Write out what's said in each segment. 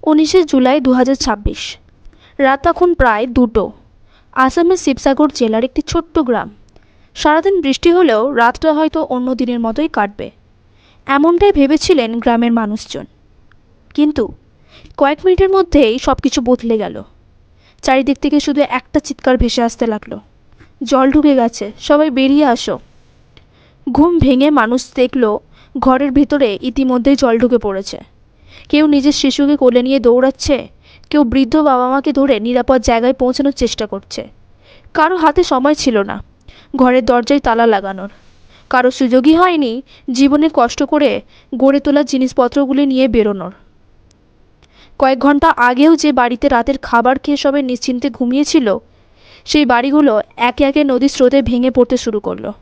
19শে জুলাই 2026। রাত তখন প্রায় 2টো। আসামের শিবসাগর জেলার একটি ছোট্ট গ্রাম। সারাদিন বৃষ্টি হলেও রাতটা হয়তো অন্য দিনের মতোই কাটবে, এমনটাই ভেবেছিলেন গ্রামের মানুষজন। কিন্তু কয়েক মিনিটের মধ্যেই সব কিছু বদলে গেল। চারিদিক থেকে শুধু একটা চিৎকার ভেসে আসতে লাগলো, জল ঢুকে গেছে, সবাই বেরিয়ে আসো। ঘুম ভেঙে মানুষ দেখল ঘরের ভিতরে ইতিমধ্যেই জল ঢুকে পড়েছে। কেউ নিজের শিশুকে কোলে নিয়ে দৌড়াচ্ছে, কেউ বৃদ্ধ বাবা মাকে ধরে নিরাপদ জায়গায় পৌঁছানোর চেষ্টা করছে। কারো হাতে সময় ছিল না ঘরের দরজায় তালা লাগানোর, কারো সুযোগই হয়নি জীবনে কষ্ট করে গড়ে তোলা জিনিসপত্রগুলি নিয়ে বেরোনোর। কয়েক ঘন্টা আগেও যে বাড়িতে রাতের খাবার খেয়ে সবাই নিশ্চিন্তে ঘুমিয়েছিল, সেই বাড়িগুলো একে একে নদীর স্রোতে ভেঙে পড়তে শুরু করলো।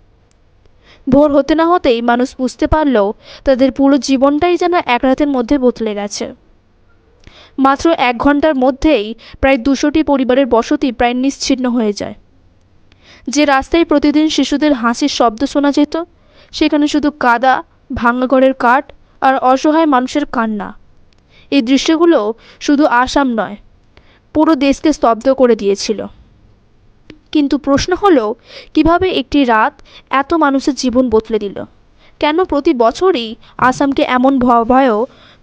ভোর হতে না হতেই মানুষ বুঝতে পারল তাদের পুরো জীবনটাই যেন এক রাতের মধ্যে বদলে গেছে। মাত্র 1 ঘন্টার মধ্যেই প্রায় 200টি পরিবারের বসতি প্রায় নিশ্চিহ্ন হয়ে যায়। যে রাস্তায় প্রতিদিন শিশুদের হাসির শব্দ শোনা যেত, সেখানে শুধু কাদা, ভাঙা ঘরের কাঠ আর অসহায় মানুষের কান্না। এই দৃশ্যগুলো শুধু আসাম নয়, পুরো দেশকে স্তব্ধ করে দিয়েছিল। কিন্তু প্রশ্ন হলো, কিভাবে একটি রাত এত মানুষের জীবন বদলে দিল? কেন প্রতি বছরই আসামকে এমন ভয়াবহ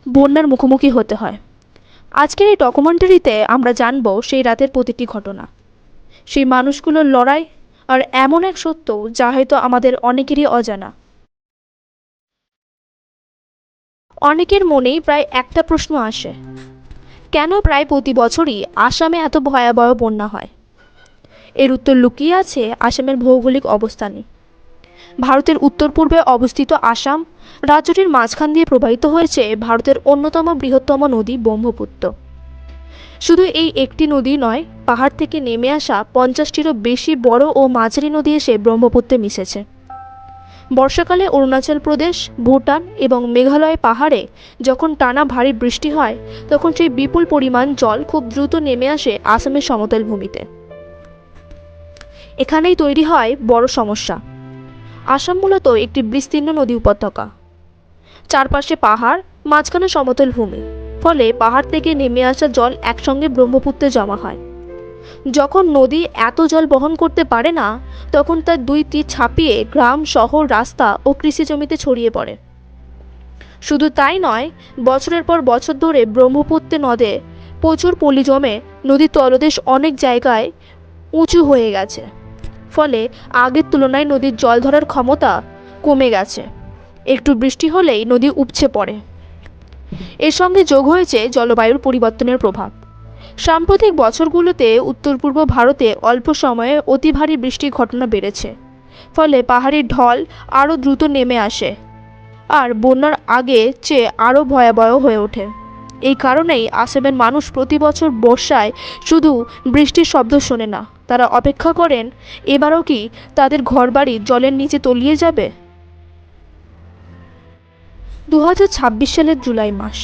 বন্যার মুখোমুখি হতে হয়? আজকের এই ডকুমেন্টারিতে আমরা জানব সেই রাতের প্রতিটি ঘটনা, সেই মানুষগুলোর লড়াই, আর এমন এক সত্য যা হয়তো আমাদের অনেকেরই অজানা। অনেকের মনেই প্রায় একটা প্রশ্ন আসে, কেন প্রায় প্রতি বছরই আসামে এত ভয়াবহ বন্যা হয়? এর উত্তর লুকিয়ে আছে আসামের ভৌগোলিক অবস্থানে। ভারতের উত্তর পূর্বে অবস্থিত আসাম রাজ্যটির মাঝখান দিয়ে প্রবাহিত হয়েছে ভারতের অন্যতম বৃহত্তম নদী ব্রহ্মপুত্র। শুধু এই একটি নদী নয়, পাহাড় থেকে নেমে আসা 50টিরও বেশি বড় ও মাঝারি নদী এসে ব্রহ্মপুত্রে মিশেছে। বর্ষাকালে অরুণাচল প্রদেশ, ভুটান এবং মেঘালয় পাহাড়ে যখন টানা ভারী বৃষ্টি হয়, তখন সেই বিপুল পরিমাণ জল খুব দ্রুত নেমে আসে আসামের সমতল ভূমিতে। এখানেই তৈরি হয় বড় সমস্যা। আসাম মূলত একটি বিস্তীর্ণ নদী উপত্যকা, চারপাশে পাহাড়, মাঝখানে সমতল ভূমি। ফলে পাহাড় থেকে নেমে আসা জল একসঙ্গে ব্রহ্মপুত্রে জমা হয়। যখন নদী এত জল বহন করতে পারে না, তখন তার দুই তীর ছাপিয়ে গ্রাম, শহর, রাস্তা ও কৃষি জমিতে ছড়িয়ে পড়ে। শুধু তাই নয়, বছরের পর বছর ধরে ব্রহ্মপুত্র নদে প্রচুর পলি জমে নদীর তলদেশ অনেক জায়গায় উঁচু হয়ে গেছে। ফলে আগের তুলনায় নদীর জল ধরার ক্ষমতা কমে গেছে। একটু বৃষ্টি হলেই নদী উপচে পড়ে। এর সঙ্গে যোগ হয়েছে জলবায়ুর পরিবর্তনের প্রভাব। সাম্প্রতিক বছরগুলোতে উত্তর পূর্ব ভারতে অল্প সময়ে অতি ভারী বৃষ্টির ঘটনা বেড়েছে। ফলে পাহাড়ি ঢল আরও দ্রুত নেমে আসে আর বন্যার আগে চেয়ে আরও ভয়াবহ হয়ে ওঠে। এই কারণেই আসামের মানুষ প্রতি বছর বর্ষায় শুধু বৃষ্টির শব্দ শোনে না, তারা অপেক্ষা করেন এবারও কি তাদের ঘরবাড়ি জলের নিচে তলিয়ে যাবে। 2026 সালের জুলাই মাস।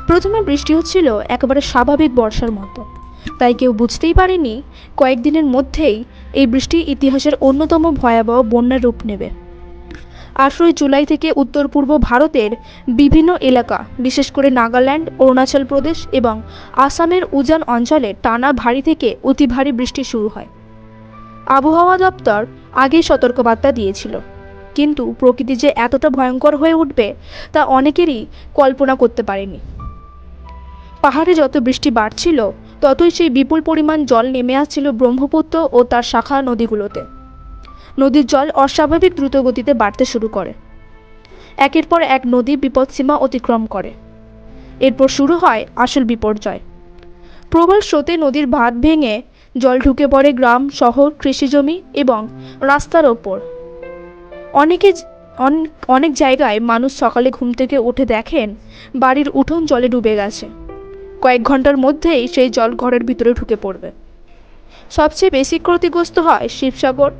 প্রথমে বৃষ্টি হচ্ছিল একেবারে স্বাভাবিক বর্ষার মতো, তাই কেউ বুঝতেই পারেনি কয়েকদিনের মধ্যেই এই বৃষ্টি ইতিহাসের অন্যতম ভয়াবহ বন্যার রূপ নেবে। 18 জুলাই থেকে উত্তর পূর্ব ভারতের বিভিন্ন এলাকা, বিশেষ করে নাগাল্যান্ড, অরুণাচল প্রদেশ এবং আসামের উজান অঞ্চলে টানা ভারী থেকে অতি ভারী বৃষ্টি শুরু হয়। আবহাওয়া দপ্তর আগেই সতর্কবার্তা দিয়েছিল, কিন্তু প্রকৃতি যে এতটা ভয়ঙ্কর হয়ে উঠবে তা অনেকেরই কল্পনা করতে পারেনি। পাহাড়ে যত বৃষ্টি বাড়ছিল, ততই সেই বিপুল পরিমাণ জল নেমে আসছিল ব্রহ্মপুত্র ও তার শাখা নদীগুলোতে। নদীর জল অস্বাভাবিক দ্রুত গতিতে বাড়তে শুরু করে। একের পর এক নদী বিপদসীমা অতিক্রম করে। এরপর শুরু হয় আসল বিপর্যয়। প্রবল স্রোতে নদীর বাঁধ ভেঙে জল ঢুকে পড়ে গ্রাম, শহর, কৃষিজমি এবং রাস্তার ওপর। অনেক জায়গায় মানুষ সকালে ঘুম থেকে উঠে দেখেন বাড়ির উঠোন জলে ডুবে গেছে। কয়েক ঘন্টার মধ্যেই সেই জল ঘরের ভিতরে ঢুকে পড়বে। সবচেয়ে বেশি ক্ষতিগ্রস্ত হয় শিবসাগর,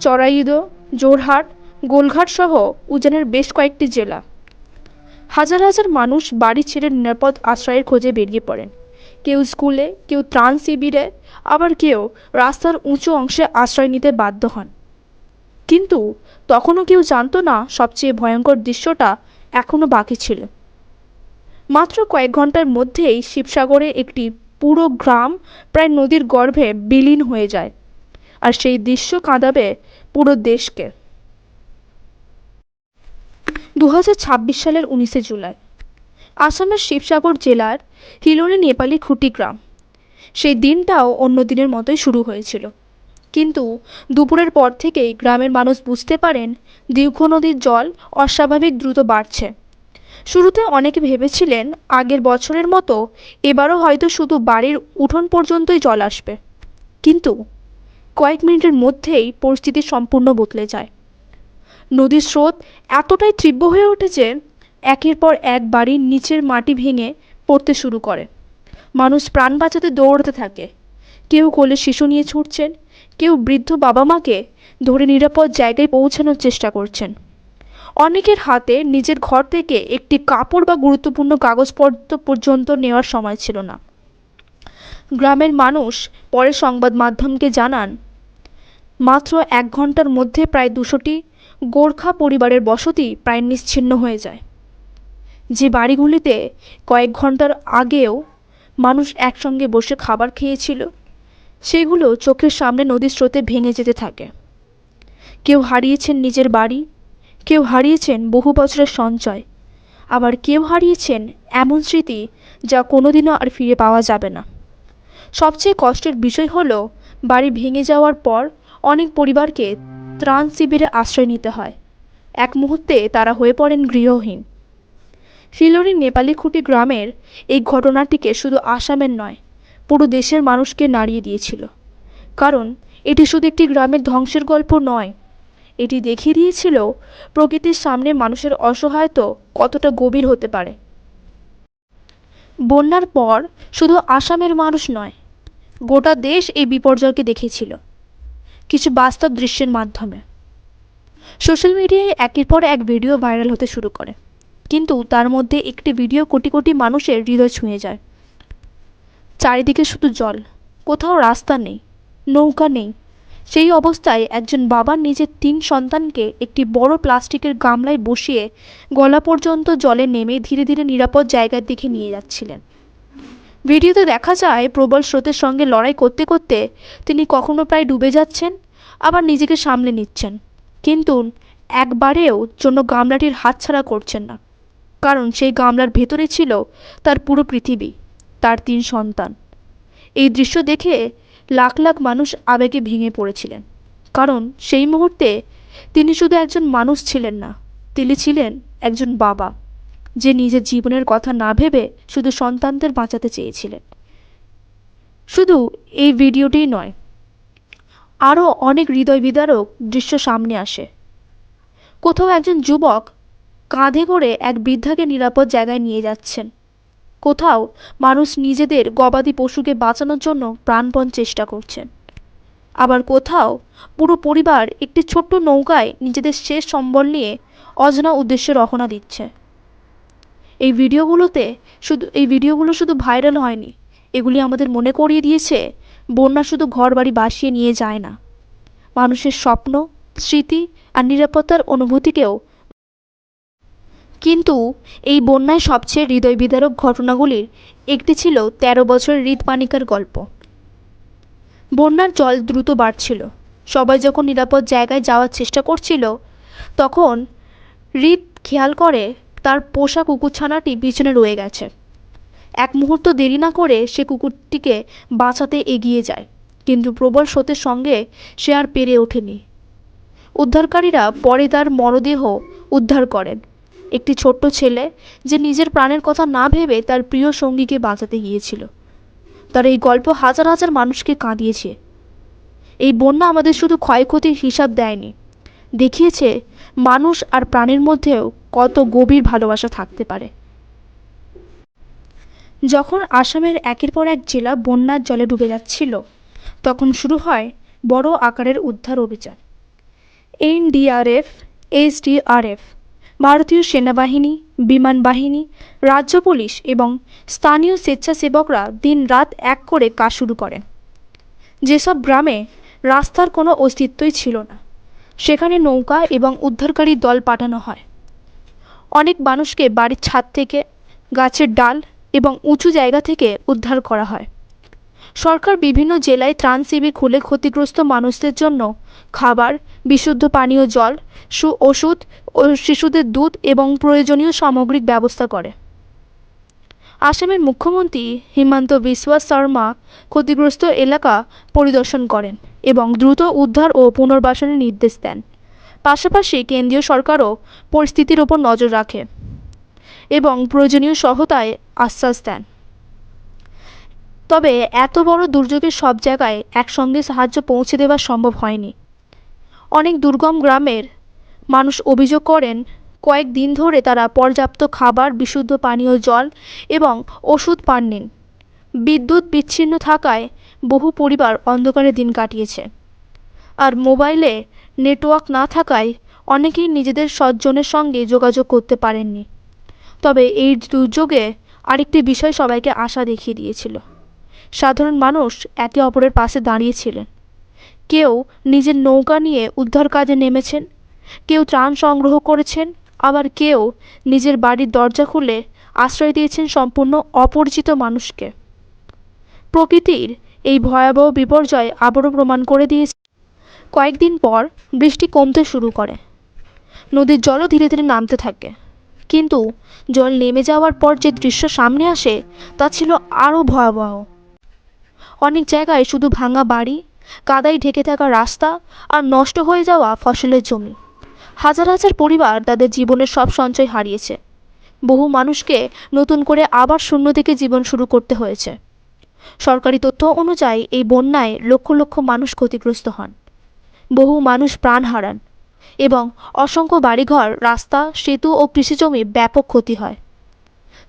চড়াইদহ, জোরহাট, গোলঘাট সহ উজানের বেশ কয়েকটি জেলা। হাজার হাজার মানুষ বাড়ি ছেড়ে নিরাপদ আশ্রয়ের খোঁজে বেরিয়ে পড়েন। কেউ স্কুলে, কেউ ত্রাণ শিবিরে, আবার কেউ রাস্তার উঁচু অংশে আশ্রয় নিতে বাধ্য হন। কিন্তু তখনও কেউ জানতো না সবচেয়ে ভয়ঙ্কর দৃশ্যটা এখনো বাকি ছিল। মাত্র কয়েক ঘন্টার মধ্যেই শিবসাগরে একটি পুরো গ্রাম প্রায় নদীর গর্ভে বিলীন হয়ে যায়, আর সেই দৃশ্য কাঁদাবে পুরো দেশকে। 2026 সালের 19শে জুলাই আসামের শিবসাগর জেলার হিলোনি নেপালি খুঁটি গ্রাম। সেই দিনটাও অন্য দিনের মতোই শুরু হয়েছিল, কিন্তু দুপুরের পর থেকেই গ্রামের মানুষ বুঝতে পারেন দীর্ঘ নদীর জল অস্বাভাবিক দ্রুত বাড়ছে। শুরুতে অনেকে ভেবেছিলেন আগের বছরের মতো এবারও হয়তো শুধু বাড়ির উঠোন পর্যন্তই জল আসবে, কিন্তু কয়েক মিনিটের মধ্যেই পরিস্থিতি সম্পূর্ণ বদলে যায়। নদীর স্রোত এতটাই তীব্র হয়ে ওঠে যে একের পর এক বাড়ির নিচের মাটি ভেঙে পড়তে শুরু করে। মানুষ প্রাণ বাঁচাতে দৌড়াতে থাকে, কেউ কোলে শিশু নিয়ে ছুটছেন, কেউ বৃদ্ধ বাবা মাকে ধরে নিরাপদ জায়গায় পৌঁছানোর চেষ্টা করছেন। অনেকের হাতে নিজের ঘর থেকে একটি কাপড় বা গুরুত্বপূর্ণ কাগজপত্র পর্যন্ত নেওয়ার সময় ছিল না। গ্রামের মানুষ পরে সংবাদ মাধ্যমকে জানান, মাত্র 1 ঘন্টার মধ্যে প্রায় 200টি গোর্খা পরিবারের বসতি প্রায় নিশ্চিহ্ন হয়ে যায়। যে বাড়িগুলিতে কয়েক ঘন্টার আগেও মানুষ একসঙ্গে বসে খাবার খেয়েছিল, সেগুলো চোখের সামনে নদীর স্রোতে ভেঙে যেতে থাকে। কেউ হারিয়েছেন নিজের বাড়ি, কেউ হারিয়েছেন বহু বছরের সঞ্চয়, আবার কেউ হারিয়েছেন এমন স্মৃতি যা কোনোদিনও আর ফিরে পাওয়া যাবে না। সবচেয়ে কষ্টের বিষয় হলো, বাড়ি ভেঙে যাওয়ার পর অনেক পরিবারকে ত্রাণ শিবিরে আশ্রয় নিতে হয়। এক মুহূর্তে তারা হয়ে পড়েন গৃহহীন। শিলরির নেপালি খুঁটি গ্রামের এই ঘটনাটিকে শুধু আসামের নয়, পুরো দেশের মানুষকে নাড়িয়ে দিয়েছিল। কারণ এটি শুধু একটি গ্রামের ধ্বংসের গল্প নয়, এটি দেখিয়ে দিয়েছিল প্রকৃতির সামনে মানুষের অসহায়তা কতটা গভীর হতে পারে। বন্যার পর শুধু আসামের মানুষ নয়, গোটা দেশ এই বিপর্যয়কে দেখেছিল কিছু বাস্তব দৃশ্যের মাধ্যমে। সোশ্যাল মিডিয়ায় একের পর এক ভিডিও ভাইরাল হতে শুরু করে, কিন্তু তার মধ্যে একটি ভিডিও কোটি কোটি মানুষের হৃদয় ছুঁয়ে যায়। চারিদিকে শুধু জল, কোথাও রাস্তা নেই, নৌকা নেই। সেই অবস্থায় একজন বাবা নিজের 3 সন্তানকে একটি বড় প্লাস্টিকের গামলায় বসিয়ে গলা পর্যন্ত জলে নেমে ধীরে ধীরে নিরাপদ জায়গার দিকে নিয়ে যাচ্ছিলেন। ভিডিওতে দেখা যায় প্রবল স্রোতের সঙ্গে লড়াই করতে করতে তিনি কখনো প্রায় ডুবে যাচ্ছেন, আবার নিজেকে সামলে নিচ্ছেন, কিন্তু একবারেও জন্য গামলাটির হাতছাড়া করছেন না। কারণ সেই গামলার ভেতরে ছিল তার পুরো পৃথিবী, তার 3 সন্তান। এই দৃশ্য দেখে লাখ লাখ মানুষ আবেগে ভেঙে পড়েছিলেন, কারণ সেই মুহূর্তে তিনি শুধু একজন মানুষ ছিলেন না, তিনি ছিলেন একজন বাবা, যে নিজের জীবনের কথা না ভেবে শুধু সন্তানদের বাঁচাতে চেয়েছিলেন। শুধু এই ভিডিওটিই নয়, আরও অনেক হৃদয় বিদারক দৃশ্য সামনে আসে। কোথাও একজন যুবক কাঁধে করে এক বৃদ্ধাকে নিরাপদ জায়গায় নিয়ে যাচ্ছেন, কোথাও মানুষ নিজেদের গবাদি পশুকে বাঁচানোর জন্য প্রাণপণ চেষ্টা করছেন, আবার কোথাও পুরো পরিবার একটি ছোট্ট নৌকায় নিজেদের শেষ সম্বল নিয়ে অজানা উদ্দেশ্যে রওনা দিচ্ছে। এই ভিডিওগুলো শুধু ভাইরাল হয়নি, এগুলি আমাদের মনে করিয়ে দিয়েছে বন্যা শুধু ঘরবাড়ি ভাসিয়ে নিয়ে যায় না, মানুষের স্বপ্ন, স্মৃতি আর নিরাপত্তার অনুভূতিকেও। কিন্তু এই বন্যায় সবচেয়ে হৃদয় বিদারক ঘটনাগুলির একটি ছিল 13 বছরের হৃদপানিকার গল্প। বন্যার জল দ্রুত বাড়ছিল, সবাই যখন নিরাপদ জায়গায় যাওয়ার চেষ্টা করছিল, তখন হৃদ খেয়াল করে তার পোষা কুকুরছানাটি পিছনে রয়ে গেছে। এক মুহূর্ত দেরি না করে সে কুকুরটিকে বাঁচাতে এগিয়ে যায়, কিন্তু প্রবল স্রোতের সঙ্গে সে আর পেরে ওঠেনি। উদ্ধারকারীরা পরে তার মরদেহ উদ্ধার করেন। একটি ছোট্ট ছেলে যে নিজের প্রাণের কথা না ভেবে তার প্রিয় সঙ্গীকে বাঁচাতে গিয়েছিল। তার এই গল্প হাজার হাজার মানুষকে কাঁদিয়েছে। এই বন্যা আমাদের শুধু ক্ষয়ক্ষতির হিসাব দেয়নি, দেখিয়েছে মানুষ আর প্রাণের মধ্যেও কত গভীর ভালোবাসা থাকতে পারে। যখন আসামের একের পর এক জেলা বন্যার জলে ডুবে যাচ্ছিল, তখন শুরু হয় বড় আকারের উদ্ধার অভিযান। এনডিআরএফ, এসডিআরএফ, ভারতীয় সেনাবাহিনী, বিমান বাহিনী, রাজ্য পুলিশ এবং স্থানীয় স্বেচ্ছাসেবকরা দিন রাত এক করে কাজ শুরু করেন। যেসব গ্রামে রাস্তার কোনো অস্তিত্বই ছিল না, সেখানে নৌকা এবং উদ্ধারকারী দল পাঠানো হয়। অনেক মানুষকে বাড়ির ছাদ থেকে গাছের ডাল এবং উঁচু জায়গা থেকে উদ্ধার করা হয়। সরকার বিভিন্ন জেলায় ত্রাণ শিবির খুলে ক্ষতিগ্রস্ত মানুষদের জন্য খাবার, বিশুদ্ধ পানীয় জল, ওষুধ ও শিশুদের দুধ এবং প্রয়োজনীয় সামগ্রিক ব্যবস্থা করে। আসামের মুখ্যমন্ত্রী হিমন্ত বিশ্ব শর্মা ক্ষতিগ্রস্ত এলাকা পরিদর্শন করেন এবং দ্রুত উদ্ধার ও পুনর্বাসনের নির্দেশ দেন। পাশাপাশি কেন্দ্রীয় সরকারও পরিস্থিতির ওপর নজর রাখে এবং প্রয়োজনীয় সহায়তায় আশ্বাস দেন। তবে এত বড় দুর্যোগের সব জায়গায় একসঙ্গে সাহায্য পৌঁছে দেওয়া সম্ভব হয়নি। অনেক দুর্গম গ্রামের মানুষ অভিযোগ করেন কয়েকদিন ধরে তারা পর্যাপ্ত খাবার, বিশুদ্ধ পানীয় জল এবং ওষুধ পাননি। বিদ্যুৎ বিচ্ছিন্ন থাকায় বহু পরিবার অন্ধকারে দিন কাটিয়েছে, আর মোবাইলে নেটওয়ার্ক না থাকায় অনেকেই নিজেদের স্বজনের সঙ্গে যোগাযোগ করতে পারেননি। তবে এই দুর্যোগে আরেকটি বিষয় সবাইকে আশা দেখিয়ে দিয়েছিল। সাধারণ মানুষ একে অপরের পাশে দাঁড়িয়েছিলেন। কেউ নিজের নৌকা নিয়ে উদ্ধার কাজে নেমেছেন, কেউ ত্রাণ সংগ্রহ করেছেন, আবার কেউ নিজের বাড়ির দরজা খুলে আশ্রয় দিয়েছেন সম্পূর্ণ অপরিচিত মানুষকে। প্রকৃতির এই ভয়াবহ বিপর্যয় আবারও প্রমাণ করে দিয়েছে। কয়েকদিন পর বৃষ্টি কমতে শুরু করে, নদীর জলও ধীরে ধীরে নামতে থাকে, কিন্তু জল নেমে যাওয়ার পর যে দৃশ্য সামনে আসে তা ছিল আরও ভয়াবহ। অনেক জায়গায় শুধু ভাঙা বাড়ি, কাদায় ঢেকে থাকা রাস্তা আর নষ্ট হয়ে যাওয়া ফসলের জমি। হাজার হাজার পরিবার তাদের জীবনের সব সঞ্চয় হারিয়েছে। বহু মানুষকে নতুন করে আবার শূন্য থেকে জীবন শুরু করতে হয়েছে। সরকারি তথ্য অনুযায়ী এই বন্যায় লক্ষ লক্ষ মানুষ ক্ষতিগ্রস্ত হন, বহু মানুষ প্রাণ হারান এবং অসংখ্য বাড়িঘর, রাস্তা, সেতু ও কৃষিজমি ব্যাপক ক্ষতি হয়।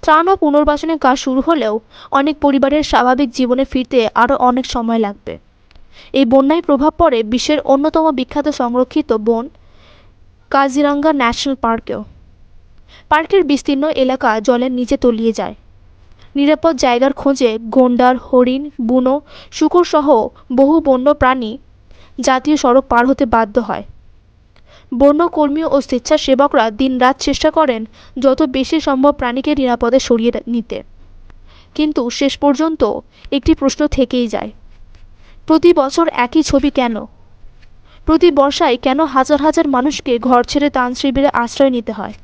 ত্রাণ ও পুনর্বাসনের কাজ শুরু হলেও অনেক পরিবারের স্বাভাবিক জীবনে ফিরতে আরও অনেক সময় লাগবে। এই বন্যায় প্রভাব পড়ে বিশ্বের অন্যতম বিখ্যাত সংরক্ষিত বন কাজিরাঙ্গা ন্যাশনাল পার্কেও। পার্কের বিস্তীর্ণ এলাকা জলের নিচে তলিয়ে যায়। নিরাপদ জায়গার খোঁজে গন্ডার, হরিণ, বুনো, শূকর সহ বহু বন্য প্রাণী জাতীয় সড়ক পার হতে বাধ্য হয়। বন্যকর্মী ও স্বেচ্ছাসেবকরা দিনরাত চেষ্টা করেন যত বেশি সম্ভব প্রাণীকে নিরাপদে সরিয়ে নিতে, কিন্তু শেষ পর্যন্ত একটি প্রশ্ন থেকেই যায়, প্রতি বছর একই ছবি কেন? প্রতি বর্ষায় কেন হাজার হাজার মানুষকে ঘর ছেড়ে ত্রাণ শিবিরে আশ্রয় নিতে হয়?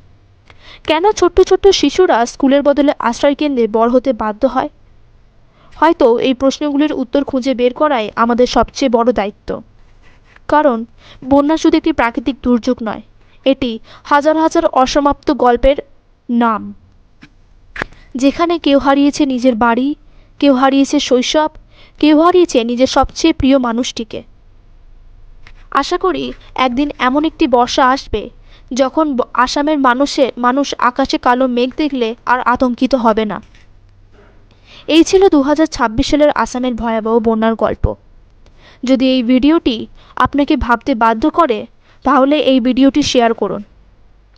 কেন ছোট্ট ছোট্ট শিশুরা স্কুলের বদলে আশ্রয় কেন্দ্রে বড় হতে বাধ্য হয়? হয়তো এই প্রশ্নগুলির উত্তর খুঁজে বের করাই আমাদের সবচেয়ে বড় দায়িত্ব। কারণ বন্যা শুধু একটি প্রাকৃতিক দুর্যোগ নয়, এটি হাজার হাজার অসমাপ্ত গল্পের নাম, যেখানে কেউ হারিয়েছে নিজের বাড়ি, কেউ হারিয়েছে শৈশব, কেউ হারিয়েছে নিজের সবচেয়ে প্রিয় মানুষটিকে। আশা করি একদিন এমন একটি বর্ষা আসবে যখন আসামের মানুষ আকাশে কালো মেঘ দেখলে আর আতঙ্কিত হবে না। এই ছিল 2026 সালের আসামের ভয়াবহ বন্যার গল্প। যদি এই ভিডিওটি আপনাকে ভাবতে বাধ্য করে, তাহলে এই ভিডিওটি শেয়ার করুন,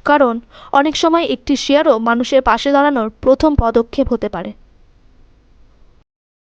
কারণ অনেক সময় একটি শেয়ারও মানুষের পাশে দাঁড়ানোর প্রথম পদক্ষেপ হতে পারে।